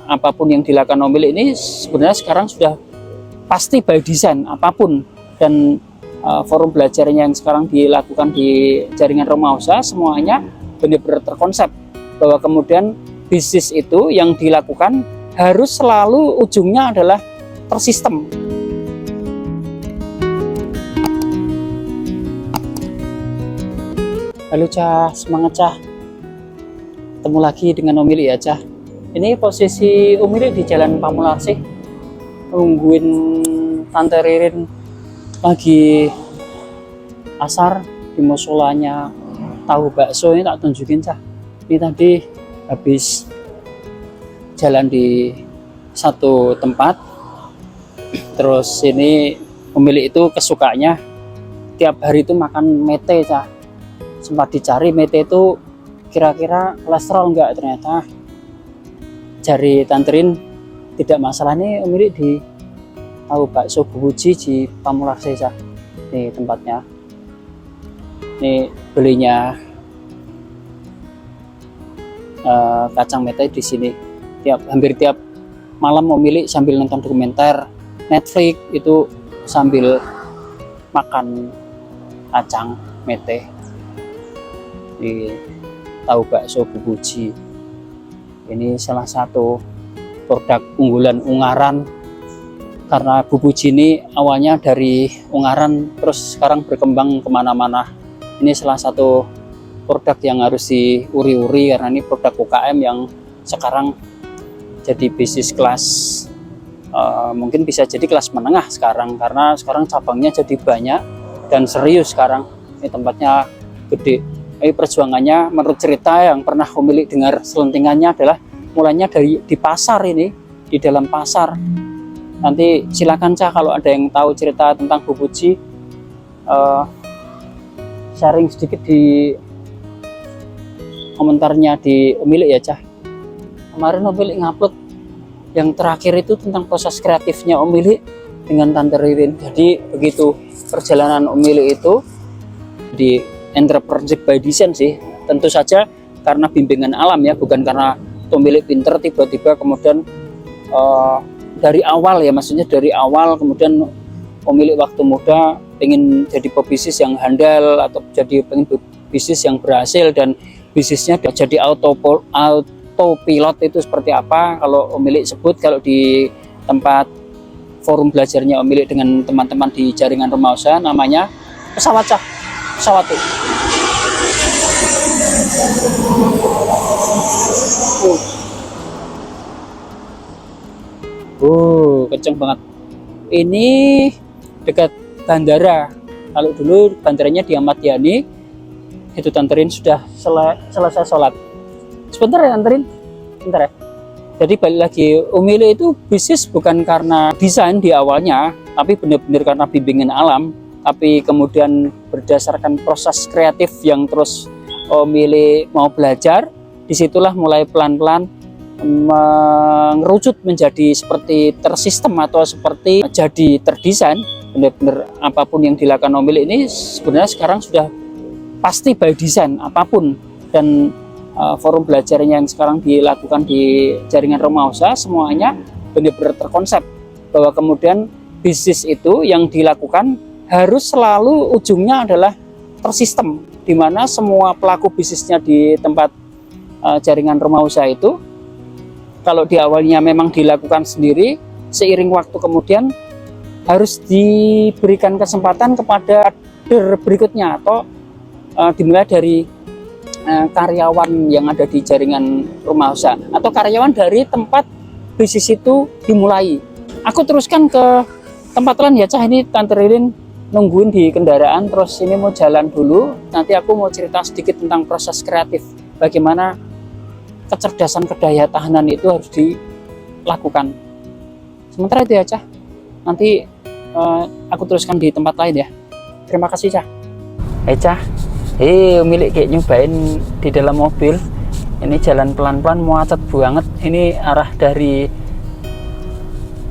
apapun yang dilakukan pemilik ini sebenarnya sekarang sudah pasti by design apapun. Dan forum belajarnya yang sekarang dilakukan di jaringan rumah usaha semuanya benar-benar terkonsep bahwa kemudian bisnis itu yang dilakukan harus selalu ujungnya adalah tersistem. Halo Cah, semangat Cah. Ketemu lagi dengan Om Milik ya Cah. Ini posisi Om Milik di Jalan Pamularsih, nungguin Tante Ririn lagi asar di musolanya tahu bakso. Ini tak tunjukin Cah. Ini tadi habis jalan di satu tempat, terus ini pemilik itu kesukanya tiap hari itu makan mete Cah. Sempat dicari mete itu kira-kira kolesterol enggak, ternyata cari Tanterin tidak masalah. Nih pemilik di tahu bakso Bubuji di Pamularsih Cah. Ini tempatnya. Ini belinya kacang mete di sini. Hampir tiap malam pemilik sambil nonton dokumenter Netflix itu sambil makan kacang mete di tahu bakso Bubuji. Ini salah satu produk unggulan Ungaran, karena Bubuji ini awalnya dari Ungaran terus sekarang berkembang kemana-mana. Ini salah satu produk yang harus diuri-uri karena ini produk UKM yang sekarang jadi bisnis kelas mungkin bisa jadi kelas menengah sekarang, karena sekarang cabangnya jadi banyak dan serius sekarang. Ini tempatnya gede. Ini perjuangannya menurut cerita yang pernah pemilik dengar selentingannya adalah mulanya dari di pasar, ini di dalam pasar. Nanti silakan Cah kalau ada yang tahu cerita tentang Bubuji, sharing sedikit di komentarnya di pemilik ya Cah. Kemarin pemilik ngupload yang terakhir itu tentang proses kreatifnya pemilik dengan Tante Ririn. Jadi begitu perjalanan pemilik itu di entrepreneurship by design sih, tentu saja karena bimbingan alam ya, bukan karena pemilik pinter tiba-tiba kemudian dari awal ya, maksudnya dari awal kemudian pemilik waktu muda pengen jadi pebisnis yang handal atau jadi pengen bisnis yang berhasil dan bisnisnya jadi autopilot. Itu seperti apa kalau pemilik sebut, kalau di tempat forum belajarnya pemilik dengan teman-teman di jaringan rumah usaha namanya pesawat Cah. Pesawat tuh. Kenceng banget. Ini dekat bandara. Kalau dulu bandaranya di Ahmad Yani, itu Tanterin sudah selesai sholat. Sebentar ya Tanterin, bentar ya. Jadi balik lagi, Umili itu bisnis bukan karena desain di awalnya, tapi benar-benar karena bimbingan alam. Tapi kemudian berdasarkan proses kreatif yang terus Umili mau belajar, disitulah mulai pelan-pelan mengerucut menjadi seperti tersistem atau seperti jadi terdesain. Benar-benar apapun yang dilakukan Umili ini sebenarnya sekarang sudah pasti by design apapun. Dan forum belajarnya yang sekarang dilakukan di jaringan rumah usaha semuanya benar-benar terkonsep bahwa kemudian bisnis itu yang dilakukan harus selalu ujungnya adalah tersistem, di mana semua pelaku bisnisnya di tempat jaringan rumah usaha itu kalau di awalnya memang dilakukan sendiri, seiring waktu kemudian harus diberikan kesempatan kepada berikutnya atau dimulai dari karyawan yang ada di jaringan rumah usaha atau karyawan dari tempat bisnis itu dimulai. Aku teruskan ke tempat lain ya Cah. Ini Tante Ririn nungguin di kendaraan, terus ini mau jalan dulu. Nanti aku mau cerita sedikit tentang proses kreatif, bagaimana kecerdasan kedaya tahanan itu harus dilakukan. Sementara itu ya Cah, nanti aku teruskan di tempat lain ya. Terima kasih Cah. Hai Cah, milik kayak nyobain di dalam mobil. Ini jalan pelan-pelan, macet banget. Ini arah dari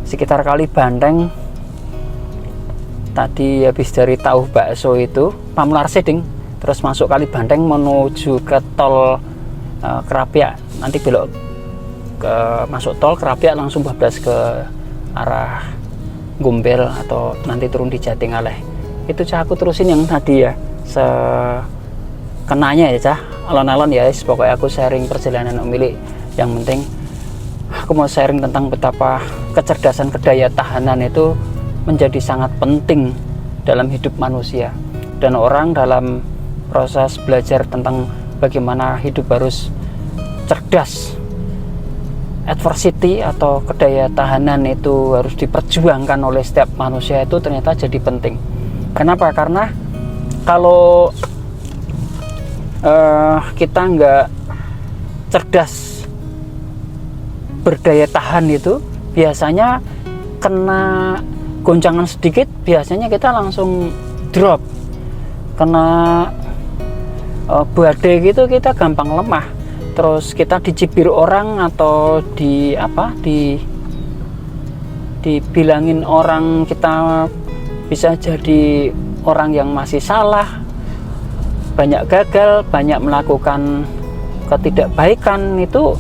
sekitar Kali Banteng. Tadi habis dari tahu bakso itu Pamularsih ding, terus masuk Kali Banteng menuju ke tol Kerapiak, nanti belok masuk tol Kerapiak langsung bablas ke arah Gombel atau nanti turun di Jatingaleh. Itu Cah aku terusin yang tadi ya, kenanya ya Cah, alon-alon ya, pokoknya aku sharing perjalanan Om Willy. Yang penting aku mau sharing tentang betapa kecerdasan kedaya tahanan itu menjadi sangat penting dalam hidup manusia, dan orang dalam proses belajar tentang bagaimana hidup harus cerdas. Adversity atau kedaya tahanan itu harus diperjuangkan oleh setiap manusia, itu ternyata jadi penting. Kenapa? Karena kalau kita nggak cerdas berdaya tahan itu, biasanya kena goncangan sedikit biasanya kita langsung drop, kena badai gitu kita gampang lemah, terus kita dicibir orang atau dibilangin orang kita bisa jadi orang yang masih salah, banyak gagal, banyak melakukan ketidakbaikan. Itu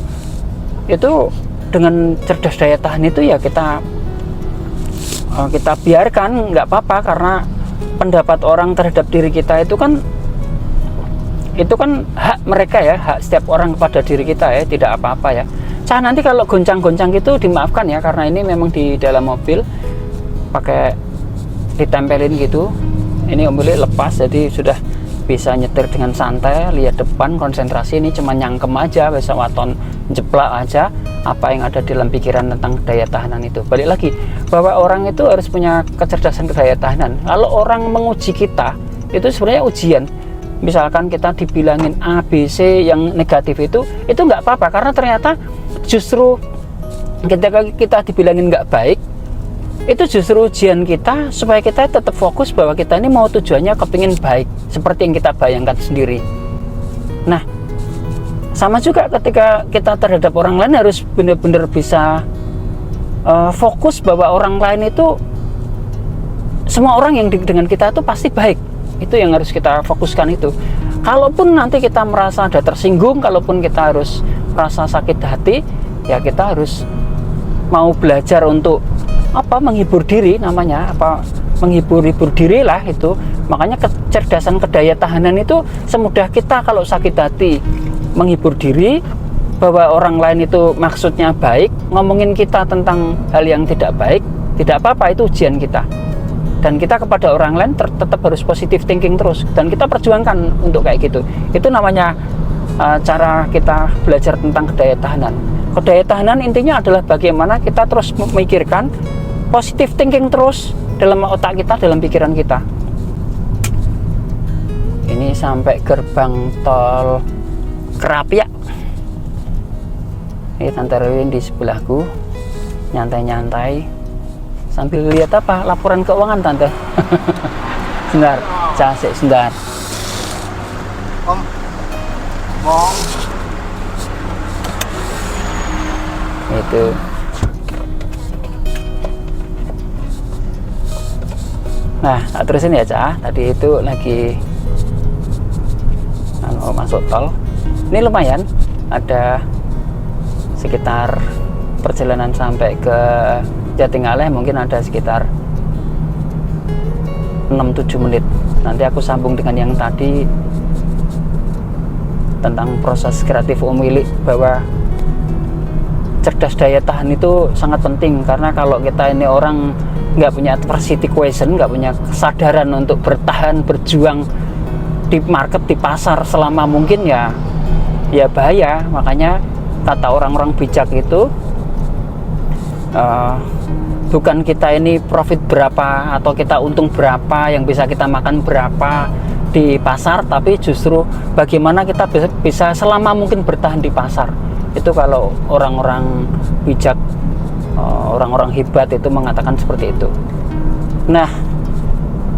dengan cerdas daya tahan itu ya kita biarkan, nggak apa-apa, karena pendapat orang terhadap diri kita itu kan hak mereka ya, hak setiap orang kepada diri kita ya, tidak apa-apa ya. Cah nanti kalau goncang-goncang gitu dimaafkan ya, karena ini memang di dalam mobil pakai ditempelin gitu. Ini Om Willy lepas, jadi sudah bisa nyetir dengan santai, lihat depan, konsentrasi. Ini cuma nyangkem aja, bisa waton jeplak aja apa yang ada dalam pikiran tentang daya tahanan itu. Balik lagi bahwa orang itu harus punya kecerdasan daya tahanan. Kalau orang menguji kita, itu sebenarnya ujian. Misalkan kita dibilangin A, B, C yang negatif itu nggak apa-apa, karena ternyata justru ketika kita dibilangin nggak baik, itu justru ujian kita supaya kita tetap fokus bahwa kita ini mau tujuannya kepingin baik seperti yang kita bayangkan sendiri. Nah, sama juga ketika kita terhadap orang lain harus benar-benar bisa fokus bahwa orang lain itu, semua orang yang dengan kita itu pasti baik. Itu yang harus kita fokuskan itu. Kalaupun nanti kita merasa ada tersinggung, kalaupun kita harus merasa sakit hati, ya kita harus mau belajar untuk menghibur diri, namanya menghibur diri lah itu. Makanya kecerdasan kedaya tahanan itu semudah kita kalau sakit hati menghibur diri bahwa orang lain itu maksudnya baik, ngomongin kita tentang hal yang tidak baik, tidak apa-apa, itu ujian kita. Dan kita kepada orang lain tetap harus positive thinking terus, dan kita perjuangkan untuk kayak gitu. Itu namanya cara kita belajar tentang kedaya tahanan. Kedaya tahanan intinya adalah bagaimana kita terus memikirkan positive thinking terus dalam otak kita, dalam pikiran kita. Ini sampai gerbang tol Kerapiak. Ini Tante Ririn di sebelahku, nyantai-nyantai sambil lihat laporan keuangan Tante. Sebentar, casik sebentar. Om, Mong. Itu. Nah, tak terusin ya Cah. Tadi itu lagi masuk tol. Ini lumayan, ada sekitar perjalanan sampai ke Jatingaleh mungkin ada sekitar 6-7 menit. Nanti aku sambung dengan yang tadi tentang proses kreatif Om Willy, bahwa cerdas daya tahan itu sangat penting. Karena kalau kita ini orang nggak punya adversity quotient, nggak punya kesadaran untuk bertahan, berjuang di market, di pasar selama mungkin, ya bahaya. Makanya kata orang-orang bijak itu bukan kita ini profit berapa atau kita untung berapa, yang bisa kita makan berapa di pasar, tapi justru bagaimana kita bisa selama mungkin bertahan di pasar. Itu kalau orang-orang bijak, orang-orang hebat itu mengatakan seperti itu. Nah,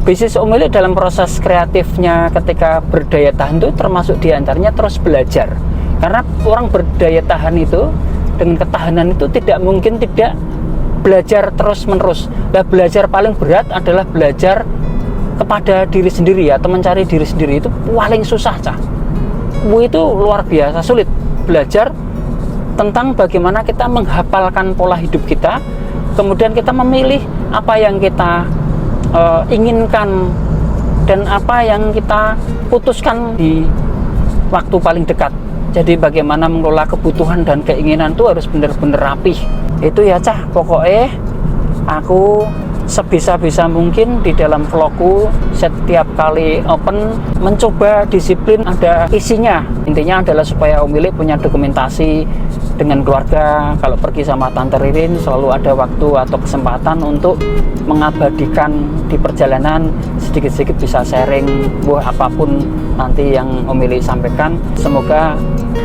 bisnis Om Willy dalam proses kreatifnya ketika berdaya tahan itu termasuk diantaranya terus belajar. Karena orang berdaya tahan itu dengan ketahanan itu tidak mungkin tidak belajar terus menerus. Nah, belajar paling berat adalah belajar kepada diri sendiri atau mencari diri sendiri. Itu paling susah Cah. Itu luar biasa sulit. Belajar tentang bagaimana kita menghafalkan pola hidup kita, kemudian kita memilih apa yang kita inginkan dan apa yang kita putuskan di waktu paling dekat. Jadi bagaimana mengelola kebutuhan dan keinginan itu harus benar-benar rapih. Itu ya Cah, pokoknya aku sebisa-bisa mungkin di dalam vlogku setiap kali open mencoba disiplin ada isinya. Intinya adalah supaya Om Willy punya dokumentasi dengan keluarga. Kalau pergi sama Tante Ririn selalu ada waktu atau kesempatan untuk mengabadikan di perjalanan, sedikit-sedikit bisa sharing apapun nanti yang Om Willy sampaikan. Semoga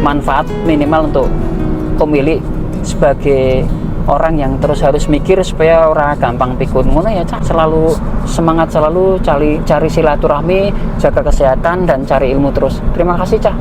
manfaat minimal untuk Om Willy sebagai orang yang terus harus mikir supaya orang gampang pikun ngono ya Cak. Selalu semangat, selalu cari silaturahmi, jaga kesehatan dan cari ilmu terus. Terima kasih Cak.